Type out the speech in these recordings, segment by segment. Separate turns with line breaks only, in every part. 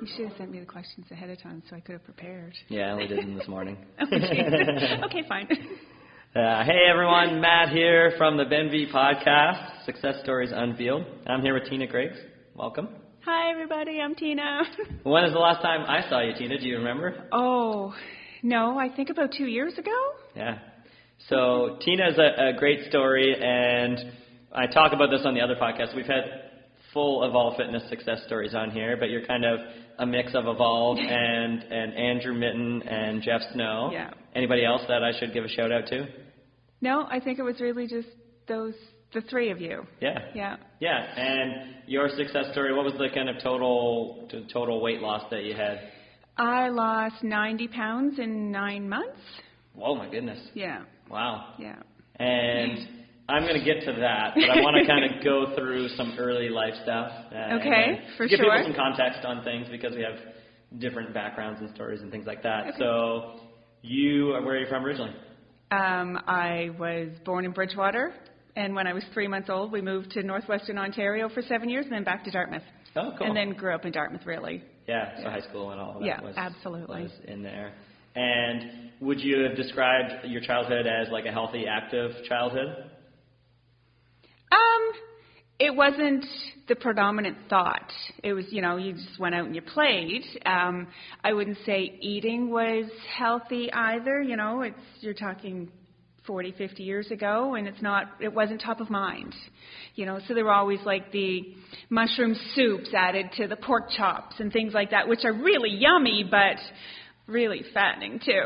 You should have sent me the questions ahead of time so I could have prepared.
Yeah, I only did them this morning.
Okay, fine.
Hey everyone, Matt here from the Benvie Podcast, Success Stories Unveiled. I'm here with Tina Griggs. Welcome.
Hi everybody, I'm Tina.
When was the last time I saw you, Tina? Do you remember?
Oh, no, I think about 2 years ago.
Yeah. So Tina's a great story, and I talk about this on the other podcast. We've had full Evolve Fitness success stories on here, but you're kind of a mix of Evolve and Andrew Mitten and Jeff Snow.
Yeah.
Anybody else that I should give a shout out to?
No, I think it was really just the three of you.
Yeah.
Yeah.
Yeah, and your success story, what was the kind of total weight loss that you had?
I lost 90 pounds in 9 months.
Whoa, my goodness.
Yeah.
Wow.
Yeah.
And I'm going to get to that, but I want to kind of go through some early life stuff.
Okay, for
give
sure.
Give people some context on things because we have different backgrounds and stories and things like that.
Okay.
So where are you from originally?
I was born in Bridgewater, and when I was 3 months old, we moved to northwestern Ontario for 7 years and then back to Dartmouth.
Oh, cool.
And then grew up in Dartmouth, really.
Yeah, so high school and all of that was
absolutely.
was in there. And would you have described your childhood as like a healthy, active childhood?
It wasn't the predominant thought. It was, you just went out and you played. I wouldn't say eating was healthy either. You're talking 40, 50 years ago, and it wasn't top of mind. So there were always like the mushroom soups added to the pork chops and things like that, which are really yummy, but really fattening too.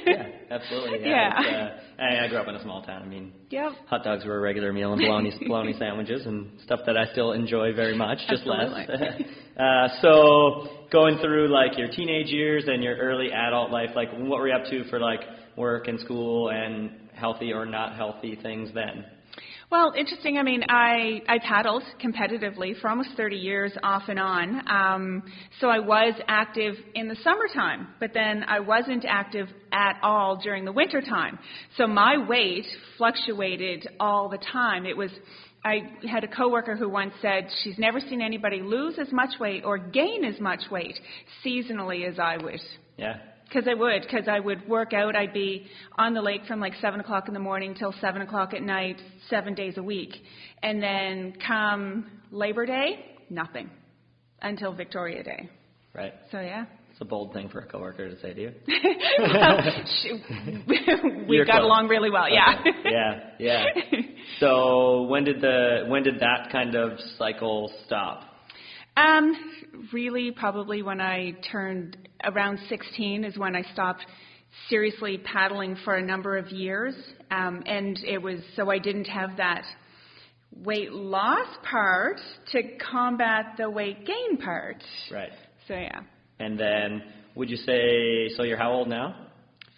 Yeah, absolutely.
Yeah.
I grew up in a small town. I mean,
yep.
Hot dogs were a regular meal, and bologna sandwiches and stuff that I still enjoy very much, just
absolutely.
less. So going through like your teenage years and your early adult life, like what were you up to for like work and school and healthy or not healthy things then?
Well, interesting. I mean, I paddled competitively for almost 30 years off and on. So I was active in the summertime, but then I wasn't active at all during the wintertime. So my weight fluctuated all the time. I had a coworker who once said she's never seen anybody lose as much weight or gain as much weight seasonally as I would.
Yeah.
Because I would work out. I'd be on the lake from like 7 o'clock in the morning till 7 o'clock at night, 7 days a week. And then come Labor Day, nothing until Victoria Day.
Right.
So, yeah.
It's a bold thing for a coworker to say to you.
Well, we got along really well, yeah.
Okay. Yeah. So when did that kind of cycle stop?
Really, probably when I turned around 16 is when I stopped seriously paddling for a number of years. And it was so I didn't have that weight loss part to combat the weight gain part.
Right.
So, yeah.
And then would you say, so you're how old now?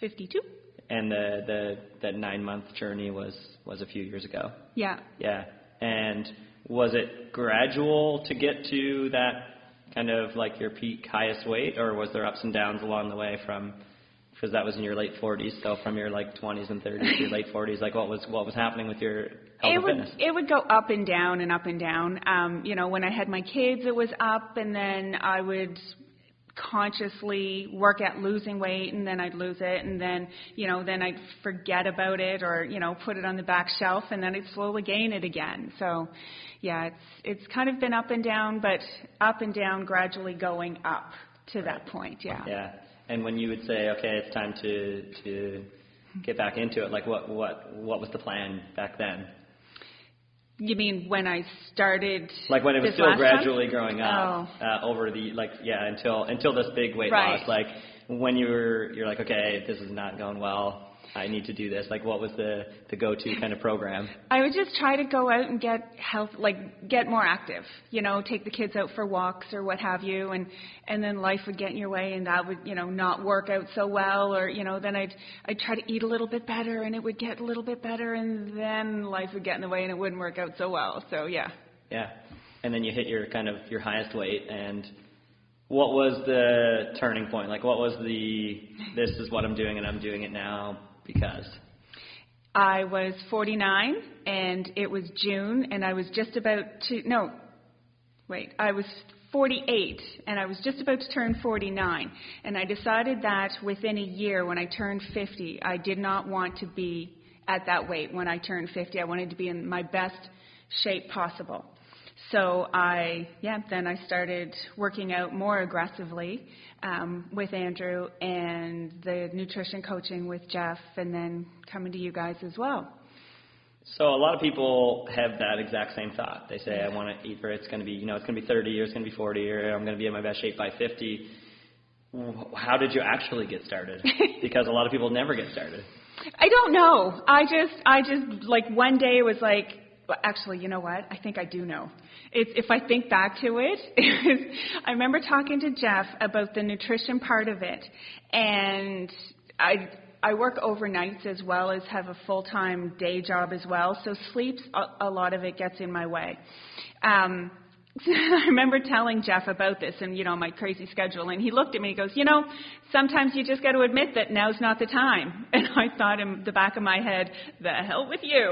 52. And
that 9 month journey was a few years ago.
Yeah.
Yeah. And was it gradual to get to that kind of like your peak highest weight, or was there ups and downs along the way because that was in your late 40s, so from your like 20s and 30s to your late 40s, like what was happening with your health and fitness?
It would go up and down and up and down. When I had my kids, it was up, and then I would consciously work at losing weight, and then I'd lose it, and then then I'd forget about it, or put it on the back shelf, and then I'd slowly gain it again. So yeah, it's kind of been up and down, but up and down, gradually going up to that point. Yeah.
And when you would say, okay, it's time to get back into it, like what was the plan back then?
You mean when I started?
Like when it was still gradually growing up over the until this big weight
right.
loss. Like when you're like, okay, this is not going well, I need to do this. Like what was the go-to kind of program? I would just try to go out and get more active. Take the kids out for walks or what have you, and then life would get in your way, and that would not work out so well, or then I'd try to eat a little bit better, and it would get a little bit better, and then life would get in the way, and it wouldn't work out so well. So yeah. Yeah, and then you hit your highest weight, and what was the turning point? Like what was this is what I'm doing, and I'm doing it now because? I was 49, and it was June, and I was just about to, I was
48, and I was just about to turn 49. And I decided that within a year, when I turned 50, I did not want to be at that weight when I turned 50. I wanted to be in my best shape possible. So then I started working out more aggressively with Andrew and the nutrition coaching with Jeff, and then coming to you guys as well.
So a lot of people have that exact same thought. They say, I want to eat for it's going to be, it's going to be 30 or it's going to be 40 or I'm going to be in my best shape by 50. How did you actually get started? Because a lot of people never get started.
I don't know. I just like one day it was like, actually, you know what? I think I do know. If I think back to it, I remember talking to Jeff about the nutrition part of it, and I work overnights as well as have a full-time day job as well, so sleep, a lot of it gets in my way. I remember telling Jeff about this and, my crazy schedule, and he looked at me and goes, sometimes you just got to admit that now's not the time. And I thought in the back of my head, the hell with you.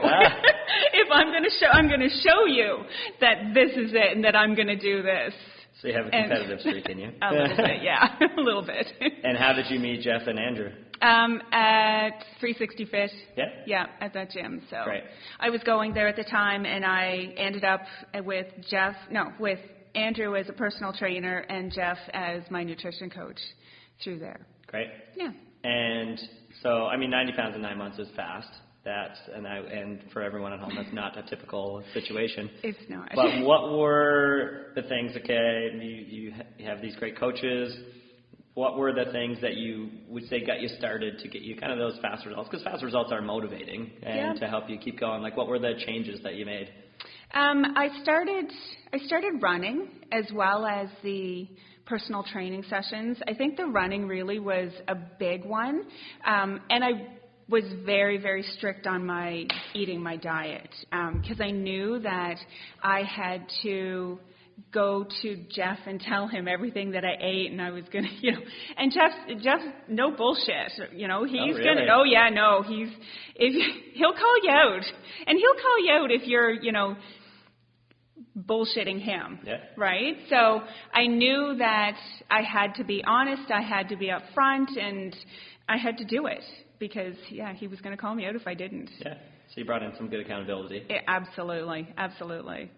If I'm going to show you that this is it and that I'm going to do this.
So you have a competitive streak in you.
A little bit, yeah, a little bit.
And how did you meet Jeff and Andrew?
At 360 Fit.
Yeah?
Yeah, at that gym. So
Great.
I was going there at the time, and I ended up with Andrew as a personal trainer and Jeff as my nutrition coach through there.
Great.
Yeah.
And so, 90 pounds in 9 months is fast. And for everyone at home, that's not a typical situation.
It's not.
But what were the things, you have these great coaches. What were the things that you would say got you started to get you kind of those fast results? Because fast results are motivating and to help you keep going. Like, what were the changes that you made? I started running as well as the personal training sessions. I think the running really was a big one. And I was very, very strict on my diet because I knew that I had to go to Jeff and tell him everything that I ate, and I was going to, and Jeff, no bullshit, he's going to, he'll call you out, and he'll call you out if you're, bullshitting him, right? So I knew that I had to be honest, I had to be upfront, and I had to do it because, he was going to call me out if I didn't. Yeah. So you brought in some good accountability.
Yeah, absolutely.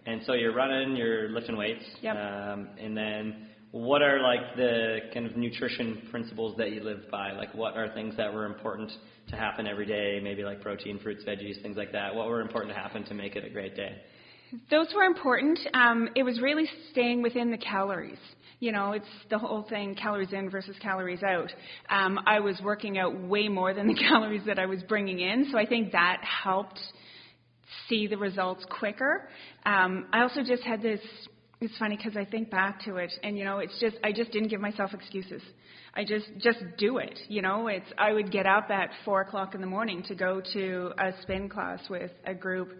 And so you're running, you're lifting weights.
Yep.
And then what are the kind of nutrition principles that you live by? Like what are things that were important to happen every day, maybe like protein, fruits, veggies, things like that? What were important to happen to make it a great day?
Those were important. It was really staying within the calories. It's the whole thing, calories in versus calories out. I was working out way more than the calories that I was bringing in, so I think that helped see the results quicker. I also just had this, it's funny because I think back to it, and, I just didn't give myself excuses. I just do it, I would get up at 4 o'clock in the morning to go to a spin class with a group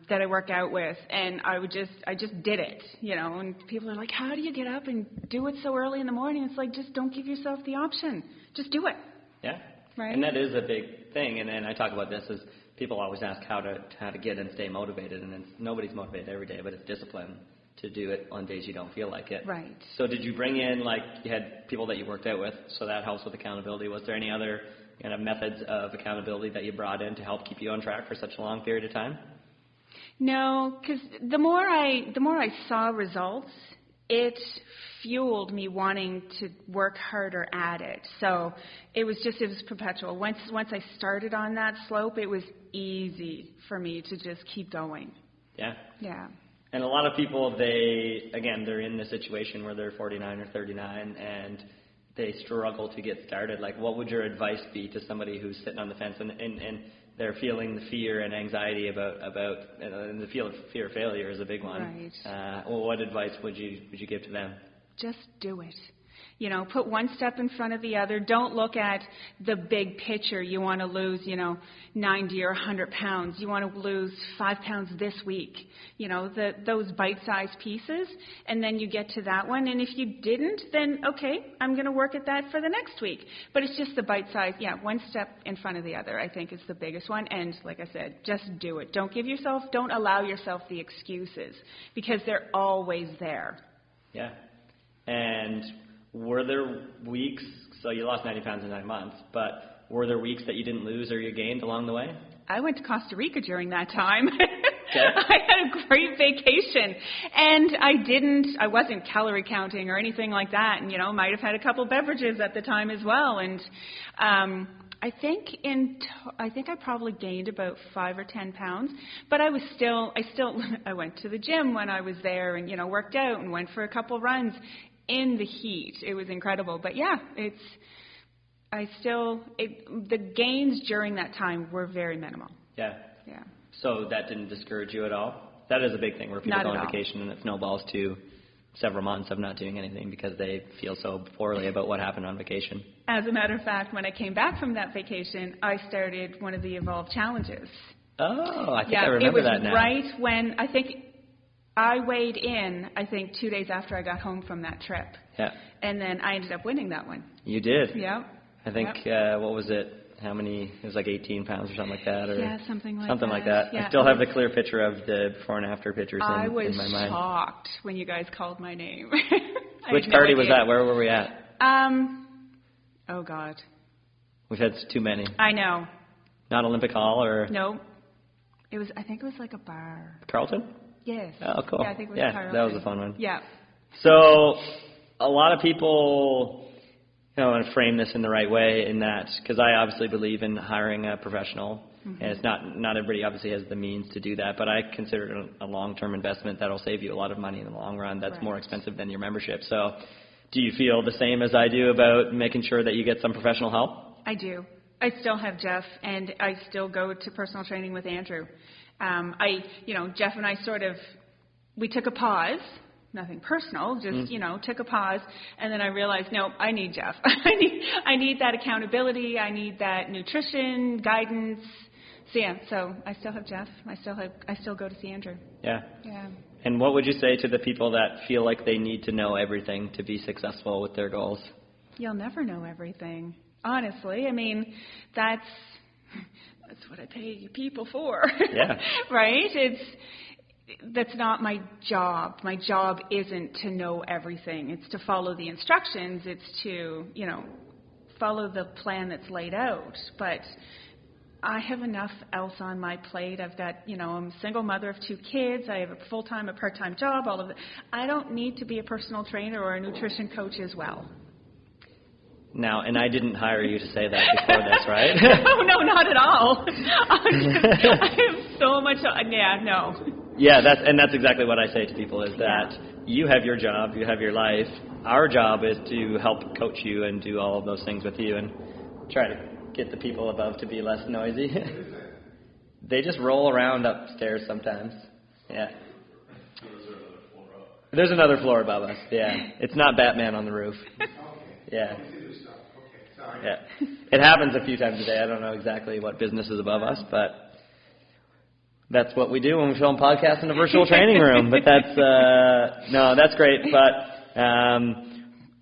that I work out with, and I just did it, and people are like, how do you get up and do it so early in the morning? It's like, just don't give yourself the option. Just do it.
Yeah.
Right.
And that is a big thing, and I talk about this as people always ask how to get and stay motivated, and nobody's motivated every day, but it's discipline to do it on days you don't feel like it.
Right.
So did you bring in, you had people that you worked out with, so that helps with accountability. Was there any other kind of methods of accountability that you brought in to help keep you on track for such a long period of time?
No, because the more I saw results, it fueled me wanting to work harder at it. So it was perpetual. Once I started on that slope, it was easy for me to just keep going.
Yeah.
Yeah.
And a lot of people, they're in the situation where they're 49 or 39 and they struggle to get started. Like, what would your advice be to somebody who's sitting on the fence and they're feeling the fear and anxiety about and the fear of failure is a big one.
Right.
What advice would you give to them?
Just do it. Put one step in front of the other. Don't look at the big picture. You want to lose, 90 or 100 pounds. You want to lose 5 pounds this week. Those bite-sized pieces, and then you get to that one. And if you didn't, then okay, I'm going to work at that for the next week. But it's just the bite-sized, one step in front of the other, I think is the biggest one. And like I said, just do it. Don't allow yourself the excuses because they're always there.
Yeah. And were there weeks, so you lost 90 pounds in 9 months, but were there weeks that you didn't lose or you gained along the way?
I went to Costa Rica during that time.
Okay.
I had a great vacation, and I wasn't calorie counting or anything like that, and, might have had a couple beverages at the time as well, and I think I probably gained about 5 or 10 pounds, but I went to the gym when I was there and, worked out and went for a couple runs in the heat. It was incredible, but yeah, the gains during that time were very minimal.
Yeah.
Yeah.
So that didn't discourage you at all? That is a big thing where people go on vacation and it snowballs to several months of not doing anything because they feel so poorly about what happened on vacation.
As a matter of fact, when I came back from that vacation, I started one of the Evolve Challenges.
Oh, I think I remember that now.
It was right when I weighed in, 2 days after I got home from that trip.
Yeah.
And then I ended up winning that one.
You did?
Yeah.
I think, what was it? How many? It was like 18 pounds or something like that. Or
yeah, something like
that.
Yeah.
I still have the clear picture of the before and after pictures in my mind.
I was shocked when you guys called my name.
Which party was that? Where were we at?
Oh, God.
We've had too many.
I know.
Not Olympic Hall or?
No. I think it was like a bar.
Carlton?
Yes.
Oh, cool.
Yeah, I think it was Carlton.
That was a fun one.
Yeah.
So a lot of people, I want to frame this in the right way in that, because I obviously believe in hiring a professional, and it's not everybody obviously has the means to do that, but I consider it a long-term investment that'll save you a lot of money in the long run. That's more expensive than your membership. So do you feel the same as I do about making sure that you get some professional help?
I do. I still have Jeff, and I still go to personal training with Andrew. Jeff and I we took a pause. Nothing personal, just, took a pause, and then I realized, no, I need Jeff. I need that accountability. I need that nutrition, guidance. So I still have Jeff. I still go to see Andrew. Yeah. Yeah.
And what would you say to the people that feel like they need to know everything to be successful with their goals?
You'll never know everything, honestly. I mean, that's what I pay people for.
Yeah.
Right? That's not my job. My job isn't to know everything. It's to follow the instructions. It's to, follow the plan that's laid out. But I have enough else on my plate. I've got, I'm a single mother of 2 kids. I have a full-time, a part-time job, all of that. I don't need to be a personal trainer or a nutrition coach as well.
Now, and I didn't hire you to say that before this, right?
No, not at all. I have so much, no.
Yeah, that's exactly what I say to people is that you have your job, you have your life. Our job is to help coach you and do all of those things with you and try to get the people above to be less noisy. They just roll around upstairs sometimes. Yeah. There's another floor above us. Yeah. It's not Batman on the roof. Yeah. Yeah. It happens a few times a day. I don't know exactly what business is above us, but that's what we do when we film podcasts in a virtual training room. But that's great. But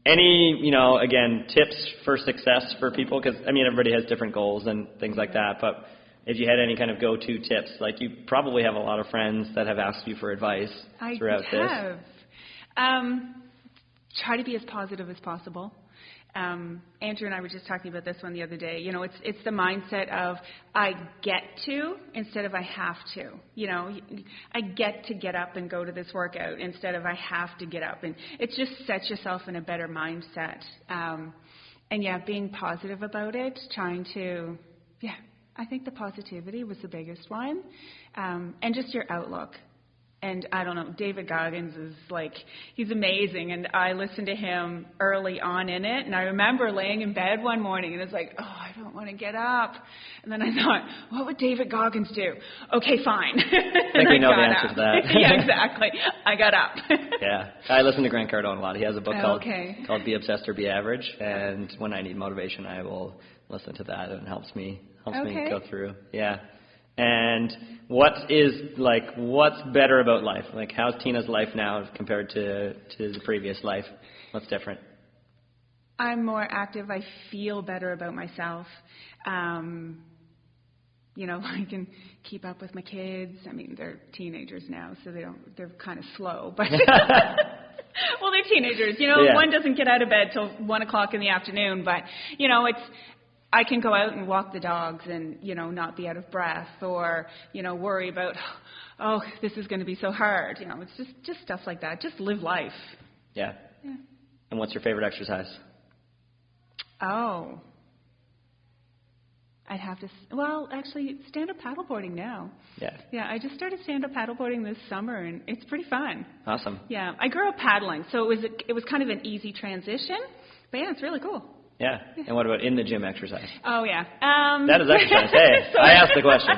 any, again, tips for success for people? Because, everybody has different goals and things like that. But if you had any kind of go-to tips, like you probably have a lot of friends that have asked you for advice throughout this.
I have. Try to be as positive as possible. Andrew and I were just talking about this one the other day. It's the mindset of I get to instead of I have to. I get to get up and go to this workout instead of I have to get up. And it just sets yourself in a better mindset. Being positive about it, I think the positivity was the biggest one. And just your outlook. And I don't know, David Goggins is he's amazing. And I listened to him early on in it. And I remember laying in bed one morning and it's I don't want to get up. And then I thought, what would David Goggins do? Okay, fine.
I think we know the answer to that.
Yeah, exactly. I got up.
Yeah. I listen to Grant Cardone a lot. He has a book called Be Obsessed or Be Average. And when I need motivation, I will listen to that. It helps me go through. Yeah. And what's better about life? How's Tina's life now compared to the previous life? What's different?
I'm more active. I feel better about myself. I can keep up with my kids. They're teenagers now, so they're kind of slow. But well, they're teenagers. One doesn't get out of bed till 1 o'clock in the afternoon, but I can go out and walk the dogs and not be out of breath or worry about this is going to be so hard. It's just stuff like that. Just live life.
Yeah. And what's your favorite exercise?
Oh. I'd have to, actually, stand-up paddleboarding now.
Yeah.
Yeah, I just started stand-up paddleboarding this summer, and it's pretty fun.
Awesome.
Yeah, I grew up paddling, so it was kind of an easy transition. But yeah, it's really cool.
Yeah. And what about in the gym exercise?
Oh, yeah.
That is exercise. Hey, I asked the question.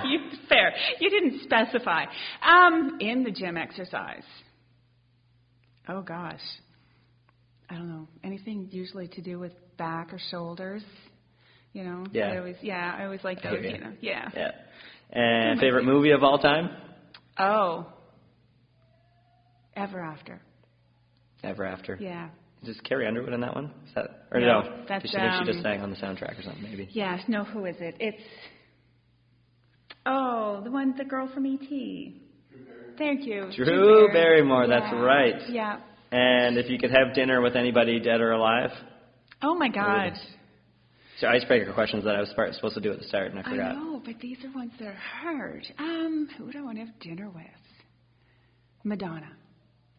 Fair. You didn't specify. In the gym exercise. Oh, gosh. I don't know. Anything usually to do with back or shoulders.
Yeah.
I always like those, Yeah.
And favorite movie of all time?
Oh. Ever After.
Ever After.
Yeah.
Is Carrie Underwood in that one? Is that, or
no?
That's, she just sang on the soundtrack or something, maybe.
Yeah. No, who is it? It's, the girl from E.T. Thank you.
Drew Barrymore, that's right.
Yeah.
And if you could have dinner with anybody, dead or alive?
Oh, my God.
So icebreaker questions that I was supposed to do at the start, and I forgot.
I know, but these are ones that are hard. Who do I want to have dinner with? Madonna.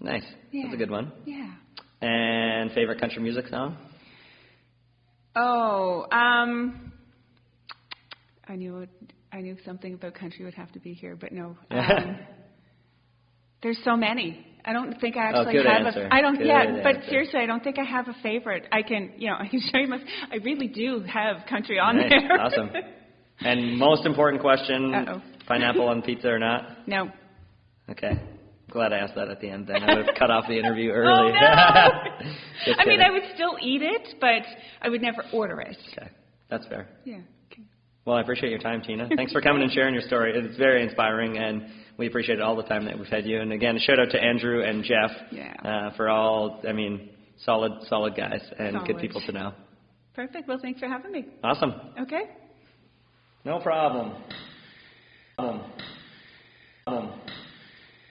Nice.
Yeah.
That's a good one.
Yeah.
And favorite country music song?
Oh, I knew something about country would have to be here, but no. There's so many. I don't think I actually have
answer.
I don't.
Good
but
answer.
seriously, I don't think I have a favorite. I can show you I really do have country on
nice.
there.
Awesome. And most important question: pineapple on pizza or not?
No.
Okay. Glad I asked that at the end. Then I would have cut off the interview early.
Oh, no. I would still eat it, but I would never order it.
Okay, that's fair.
Yeah. Okay.
Well, I appreciate your time, Tina. Thanks for coming and sharing your story. It's very inspiring, and we appreciate all the time that we've had you. And again, a shout out to Andrew and Jeff for all, solid guys and good people to know.
Perfect. Well, thanks for having me.
Awesome.
Okay.
No problem.